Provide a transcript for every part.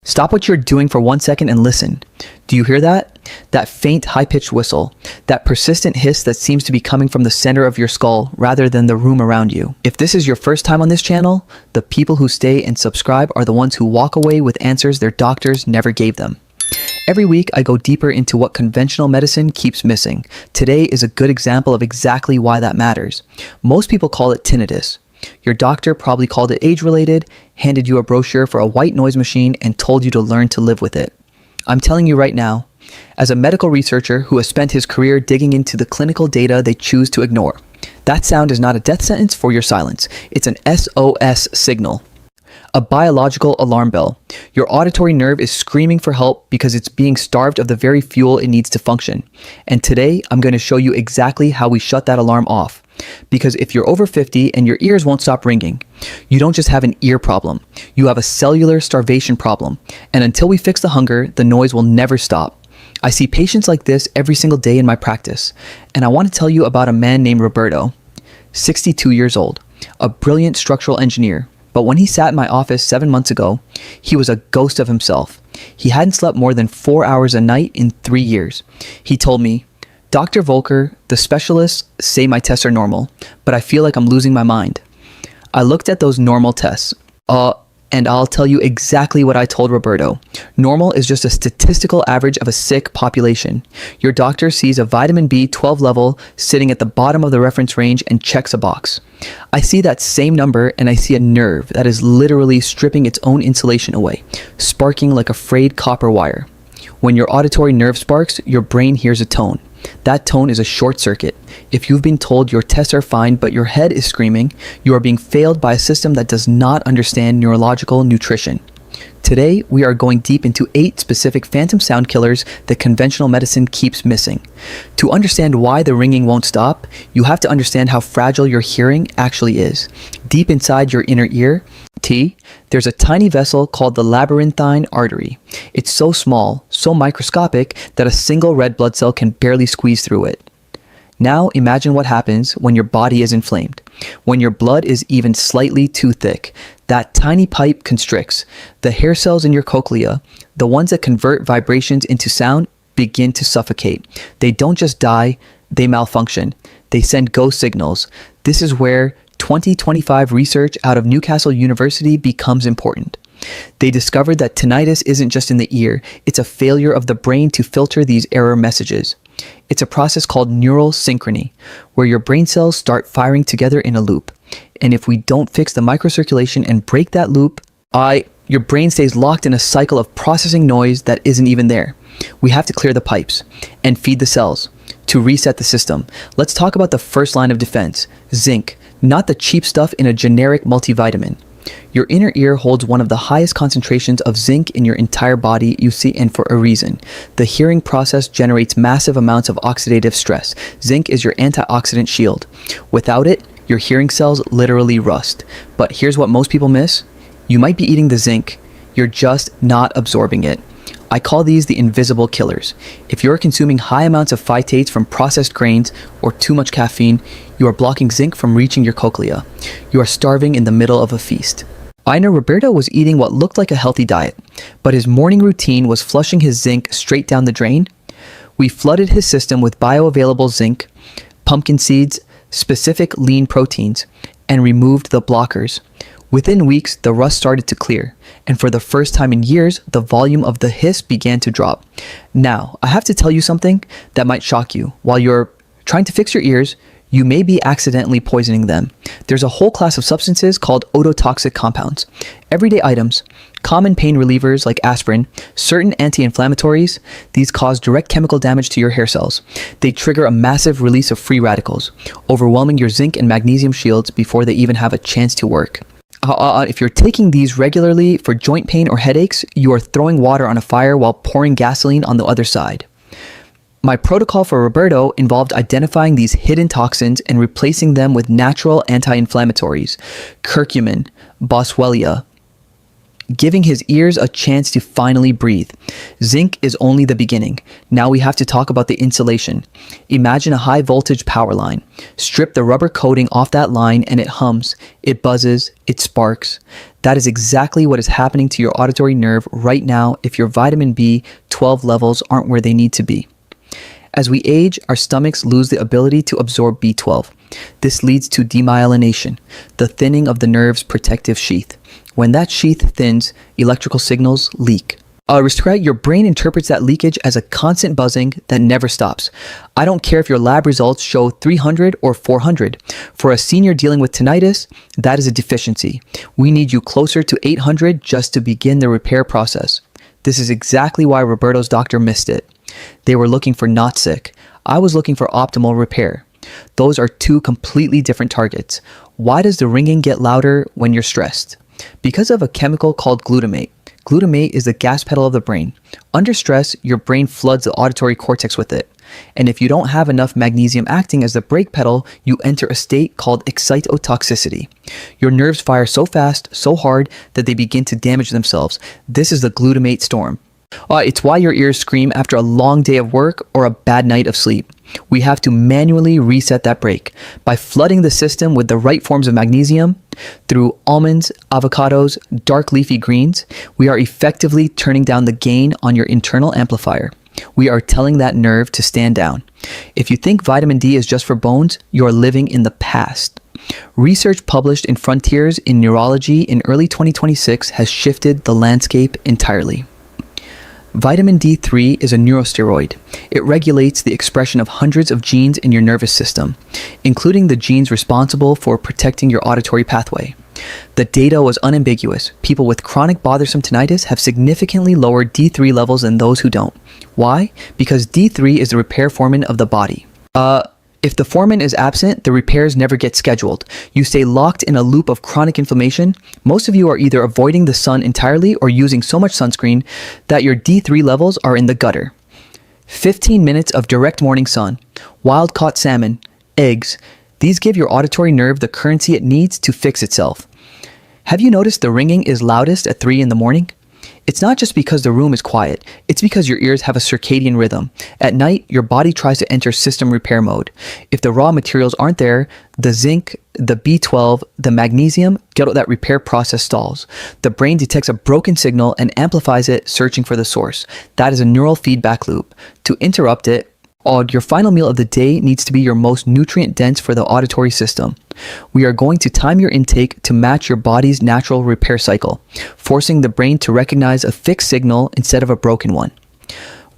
Stop what you're doing for 1 second and listen. Do you hear that? That faint, high-pitched whistle. That persistent hiss that seems to be coming from the center of your skull rather than the room around you. If this is your first time on this channel, the people who stay and subscribe are the ones who walk away with answers their doctors never gave them. Every week, I go deeper into what conventional medicine keeps missing. Today is a good example of exactly why that matters. Most people call it tinnitus. Your doctor probably called it age-related, handed you a brochure for a white noise machine, and told you to learn to live with it. I'm telling you right now, as a medical researcher who has spent his career digging into the clinical data they choose to ignore, that sound is not a death sentence for your silence. It's an SOS signal. A biological alarm bell. Your auditory nerve is screaming for help because it's being starved of the very fuel it needs to function. And today, I'm going to show you exactly how we shut that alarm off. Because if you're over 50 and your ears won't stop ringing, you don't just have an ear problem, you have a cellular starvation problem. And until we fix the hunger, the noise will never stop. I see patients like this every single day in my practice. And I want to tell you about a man named Roberto, 62 years old, a brilliant structural engineer. But when he sat in my office 7 months ago, he was a ghost of himself. He hadn't slept more than 4 hours a night in 3 years. He told me, "Dr. Volker, the specialists say my tests are normal, but I feel like I'm losing my mind." I looked at those normal tests, and I'll tell you exactly what I told Roberto. Normal is just a statistical average of a sick population. Your doctor sees a vitamin B12 level sitting at the bottom of the reference range and checks a box. I see that same number and I see a nerve that is literally stripping its own insulation away, sparking like a frayed copper wire. When your auditory nerve sparks, your brain hears a tone. That tone is a short circuit. If you've been told your tests are fine but your head is screaming, you are being failed by a system that does not understand neurological nutrition. Today, we are going deep into 8 specific phantom sound killers that conventional medicine keeps missing. To understand why the ringing won't stop, you have to understand how fragile your hearing actually is. Deep inside your inner ear, there's a tiny vessel called the labyrinthine artery. It's so small, so microscopic, that a single red blood cell can barely squeeze through it. Now imagine what happens when your body is inflamed. When your blood is even slightly too thick, that tiny pipe constricts. The hair cells in your cochlea, the ones that convert vibrations into sound, begin to suffocate. They don't just die, they malfunction. They send ghost signals. This is where 2025 research out of Newcastle University becomes important. They discovered that tinnitus isn't just in the ear, it's a failure of the brain to filter these error messages. It's a process called neural synchrony, where your brain cells start firing together in a loop. And if we don't fix the microcirculation and break that loop, your brain stays locked in a cycle of processing noise that isn't even there. We have to clear the pipes and feed the cells to reset the system. Let's talk about the first line of defense, zinc, not the cheap stuff in a generic multivitamin. Your inner ear holds one of the highest concentrations of zinc in your entire body, you see, and for a reason. The hearing process generates massive amounts of oxidative stress. Zinc is your antioxidant shield. Without it, your hearing cells literally rust. But here's what most people miss. You might be eating the zinc, you're just not absorbing it. I call these the invisible killers. If you're consuming high amounts of phytates from processed grains or too much caffeine, you are blocking zinc from reaching your cochlea. You are starving in the middle of a feast. I know Roberto was eating what looked like a healthy diet, but his morning routine was flushing his zinc straight down the drain. We flooded his system with bioavailable zinc, pumpkin seeds, specific lean proteins, and removed the blockers. Within weeks, the rust started to clear, and for the first time in years, the volume of the hiss began to drop. Now, I have to tell you something that might shock you. While you're trying to fix your ears, you may be accidentally poisoning them. There's a whole class of substances called ototoxic compounds. Everyday items, common pain relievers like aspirin, certain anti-inflammatories, these cause direct chemical damage to your hair cells. They trigger a massive release of free radicals, overwhelming your zinc and magnesium shields before they even have a chance to work. If you're taking these regularly for joint pain or headaches, you are throwing water on a fire while pouring gasoline on the other side. My protocol for Roberto involved identifying these hidden toxins and replacing them with natural anti-inflammatories, curcumin, boswellia, giving his ears a chance to finally breathe. Zinc is only the beginning. Now we have to talk about the insulation. Imagine a high voltage power line. Strip the rubber coating off that line and it hums, it buzzes, it sparks. That is exactly what is happening to your auditory nerve right now if your vitamin B12 levels aren't where they need to be. As we age, our stomachs lose the ability to absorb B12. This leads to demyelination, the thinning of the nerve's protective sheath. When that sheath thins, electrical signals leak. Aristocrat, your brain interprets that leakage as a constant buzzing that never stops. I don't care if your lab results show 300 or 400. For a senior dealing with tinnitus, that is a deficiency. We need you closer to 800 just to begin the repair process. This is exactly why Roberto's doctor missed it. They were looking for not sick. I was looking for optimal repair. Those are two completely different targets. Why does the ringing get louder when you're stressed? Because of a chemical called glutamate. Glutamate is the gas pedal of the brain. Under stress, your brain floods the auditory cortex with it. And if you don't have enough magnesium acting as the brake pedal, you enter a state called excitotoxicity. Your nerves fire so fast, so hard, that they begin to damage themselves. This is the glutamate storm. It's why your ears scream after a long day of work or a bad night of sleep. We have to manually reset that brake by flooding the system with the right forms of magnesium. Through almonds, avocados, dark leafy greens, we are effectively turning down the gain on your internal amplifier. We are telling that nerve to stand down. If you think vitamin D is just for bones, you are living in the past. Research published in Frontiers in Neurology in early 2026 has shifted the landscape entirely. Vitamin D3 is a neurosteroid. It regulates the expression of hundreds of genes in your nervous system, including the genes responsible for protecting your auditory pathway. The data was unambiguous. People with chronic bothersome tinnitus have significantly lower D3 levels than those who don't. Why? Because D3 is the repair hormone of the body. If the foreman is absent, the repairs never get scheduled. You stay locked in a loop of chronic inflammation. Most of you are either avoiding the sun entirely or using so much sunscreen that your D3 levels are in the gutter. 15 minutes of direct morning sun, wild-caught salmon, eggs. These give your auditory nerve the currency it needs to fix itself. Have you noticed the ringing is loudest at 3 in the morning? It's not just because the room is quiet, it's because your ears have a circadian rhythm. At night, your body tries to enter system repair mode. If the raw materials aren't there, the zinc, the B12, the magnesium, that repair process stalls. The brain detects a broken signal and amplifies it, searching for the source. That is a neural feedback loop. To interrupt it, your final meal of the day needs to be your most nutrient dense for the auditory system. We are going to time your intake to match your body's natural repair cycle, forcing the brain to recognize a fixed signal instead of a broken one.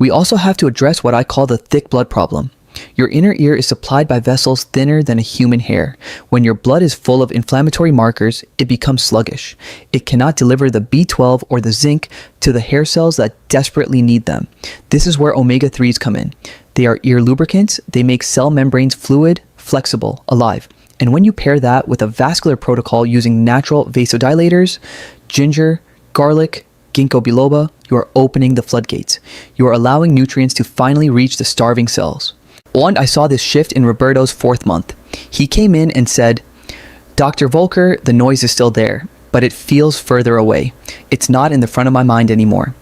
We also have to address what I call the thick blood problem. Your inner ear is supplied by vessels thinner than a human hair. When your blood is full of inflammatory markers, it becomes sluggish. It cannot deliver the B12 or the zinc to the hair cells that desperately need them. This is where omega-3s come in. They are ear lubricants. They make cell membranes fluid, flexible, alive. And when you pair that with a vascular protocol using natural vasodilators, ginger, garlic, ginkgo biloba, you are opening the floodgates. You are allowing nutrients to finally reach the starving cells. And I saw this shift in Roberto's 4th month. He came in and said, "Dr. Volker, the noise is still there, but it feels further away. It's not in the front of my mind anymore."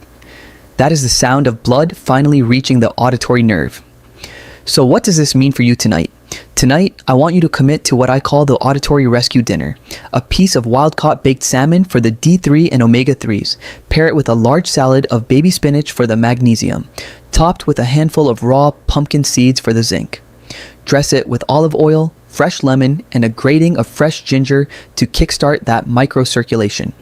That is the sound of blood finally reaching the auditory nerve. So what does this mean for you tonight? Tonight, I want you to commit to what I call the auditory rescue dinner. A piece of wild-caught baked salmon for the D3 and omega-3s. Pair it with a large salad of baby spinach for the magnesium, topped with a handful of raw pumpkin seeds for the zinc. Dress it with olive oil, fresh lemon, and a grating of fresh ginger to kickstart that microcirculation.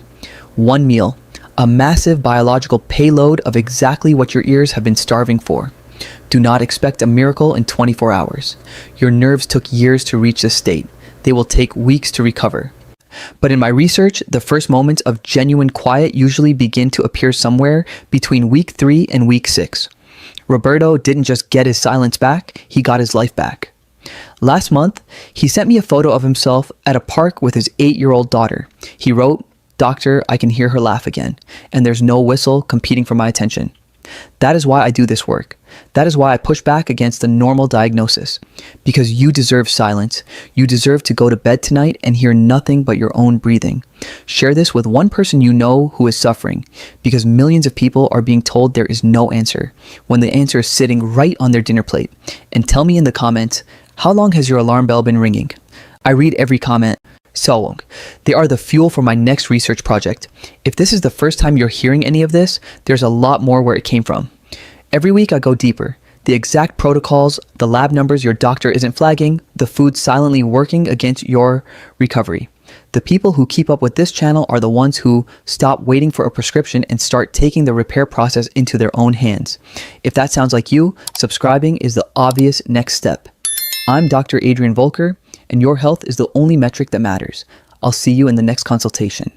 One meal. A massive biological payload of exactly what your ears have been starving for. Do not expect a miracle in 24 hours. Your nerves took years to reach this state. They will take weeks to recover. But in my research, the first moments of genuine quiet usually begin to appear somewhere between week 3 and week 6. Roberto didn't just get his silence back, he got his life back. Last month, he sent me a photo of himself at a park with his 8-year-old daughter. He wrote, "Doctor, I can hear her laugh again, and there's no whistle competing for my attention." That is why I do this work. That is why I push back against the normal diagnosis. Because you deserve silence. You deserve to go to bed tonight and hear nothing but your own breathing. Share this with one person you know who is suffering, because millions of people are being told there is no answer, when the answer is sitting right on their dinner plate. And tell me in the comments, how long has your alarm bell been ringing? I read every comment. So, they are the fuel for my next research project. If this is the first time you're hearing any of this, there's a lot more where it came from. Every week I go deeper. The exact protocols, the lab numbers your doctor isn't flagging, the food silently working against your recovery. The people who keep up with this channel are the ones who stop waiting for a prescription and start taking the repair process into their own hands. If that sounds like you, subscribing is the obvious next step. I'm Dr. Adrian Volker, and your health is the only metric that matters. I'll see you in the next consultation.